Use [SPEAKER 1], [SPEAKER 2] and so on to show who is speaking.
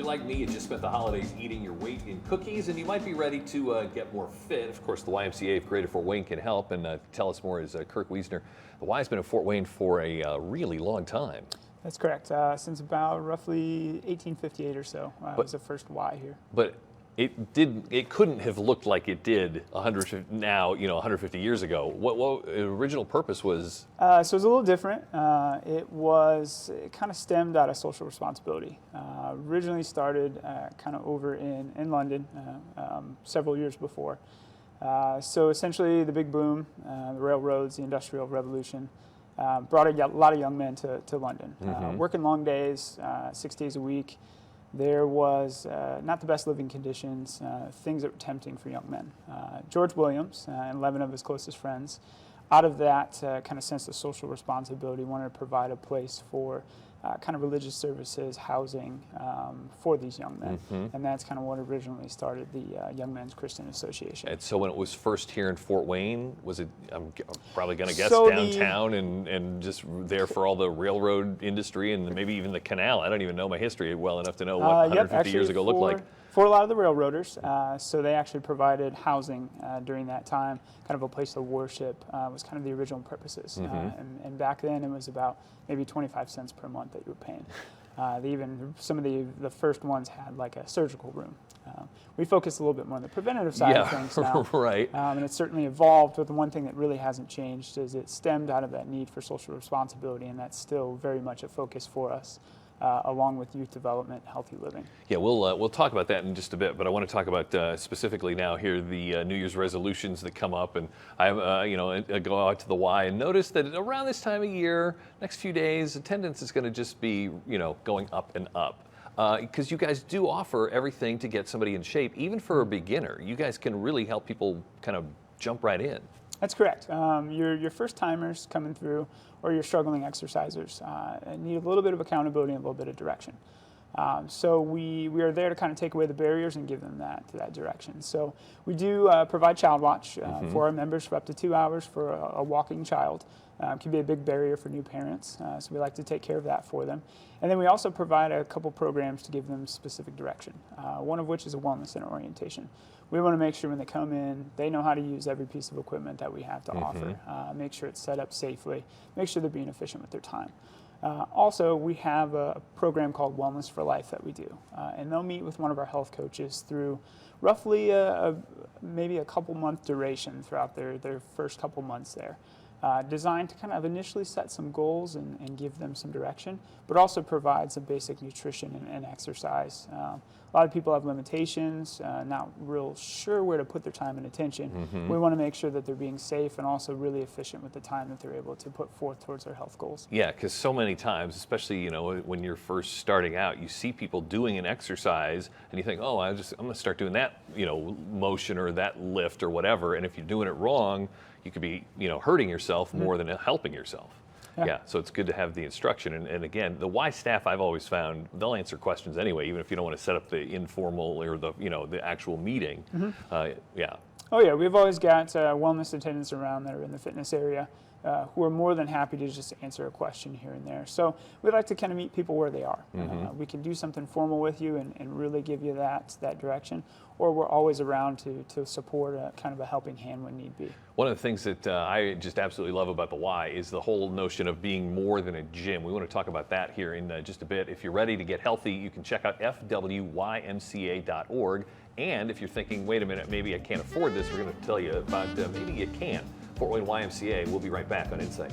[SPEAKER 1] like me, you just spent the holidays eating your weight in cookies, and you might be ready to get more fit. Of course, the YMCA of Greater Fort Wayne can help, and to tell us more is Kirk Wiesner. The Y has been in Fort Wayne for a really long time.
[SPEAKER 2] That's correct. Since about roughly 1858 or so was the first Y here.
[SPEAKER 1] But it couldn't have looked like it did 150 years ago. What the original purpose was?
[SPEAKER 2] So it was a little different. It kind of stemmed out of social responsibility. Originally started kind of over in London several years before. So essentially the big boom, the railroads, the Industrial Revolution, brought a lot of young men to London, working long days, 6 days a week. There was not the best living conditions, things that were tempting for young men. George Williams and 11 of his closest friends, out of that kind of sense of social responsibility, wanted to provide a place for kind of religious services, housing for these young men. And that's kind of what originally started the Young Men's Christian Association.
[SPEAKER 1] And so when it was first here in Fort Wayne, was it, I'm probably going to guess,
[SPEAKER 2] So
[SPEAKER 1] downtown and just there for all the railroad industry and maybe even the canal? I don't even know my history well enough to know what 150 years ago looked like.
[SPEAKER 2] For a lot of the railroaders, so they actually provided housing during that time, kind of a place to worship was kind of the original purposes. And back then it was about maybe 25 cents per month that you were paying. Some of the first ones had like a surgical room. We focus a little bit more on the preventative side of things now.
[SPEAKER 1] Right.
[SPEAKER 2] And it's certainly evolved, but the one thing that really hasn't changed is it stemmed out of that need for social responsibility, and that's still very much a focus for us. Along with youth development, healthy living. Yeah,
[SPEAKER 1] we'll talk about that in just a bit, but I want to talk about specifically now here the New Year's resolutions that come up, and I go out to the Y and notice that around this time of year, next few days, attendance is going to just be going up and up. Because you guys do offer everything to get somebody in shape, even for a beginner. You guys can really help people kind of jump right in.
[SPEAKER 2] That's correct. Your first timers coming through, or your struggling exercisers, need a little bit of accountability and a little bit of direction. So we are there to kind of take away the barriers and give them that direction. So we do provide child watch for our members for up to 2 hours for a walking child. It can be a big barrier for new parents, so we like to take care of that for them. And then we also provide a couple programs to give them specific direction, one of which is a wellness center orientation. We want to make sure when they come in, they know how to use every piece of equipment that we have to offer, make sure it's set up safely, make sure they're being efficient with their time. Also, we have a program called Wellness for Life that we do, and they'll meet with one of our health coaches through roughly maybe a couple-month duration throughout their first couple months there. Designed to kind of initially set some goals and give them some direction, but also provide some basic nutrition and exercise. A lot of people have limitations, not real sure where to put their time and attention. We want to make sure that they're being safe and also really efficient with the time that they're able to put forth towards their health goals.
[SPEAKER 1] Yeah, because so many times, especially when you're first starting out, you see people doing an exercise and you think, oh, I'm going to start doing that motion or that lift or whatever, and if you're doing it wrong, you could be hurting yourself more than helping yourself. Yeah, so it's good to have the instruction. And again, the Y staff, I've always found, they'll answer questions anyway, even if you don't want to set up the informal or the actual meeting. Yeah.
[SPEAKER 2] Oh yeah, we've always got wellness attendants around that are in the fitness area who are more than happy to just answer a question here and there. So we like to kind of meet people where they are. We can do something formal with you and really give you that direction, or we're always around to support kind of a helping hand when need be.
[SPEAKER 1] One of the things that I just absolutely love about the Y is the whole notion of being more than a gym. We want to talk about that here in just a bit. If you're ready to get healthy, you can check out fwymca.org. And if you're thinking, wait a minute, maybe I can't afford this, we're going to tell you about maybe you can. Fort Wayne YMCA. We'll be right back on Insight.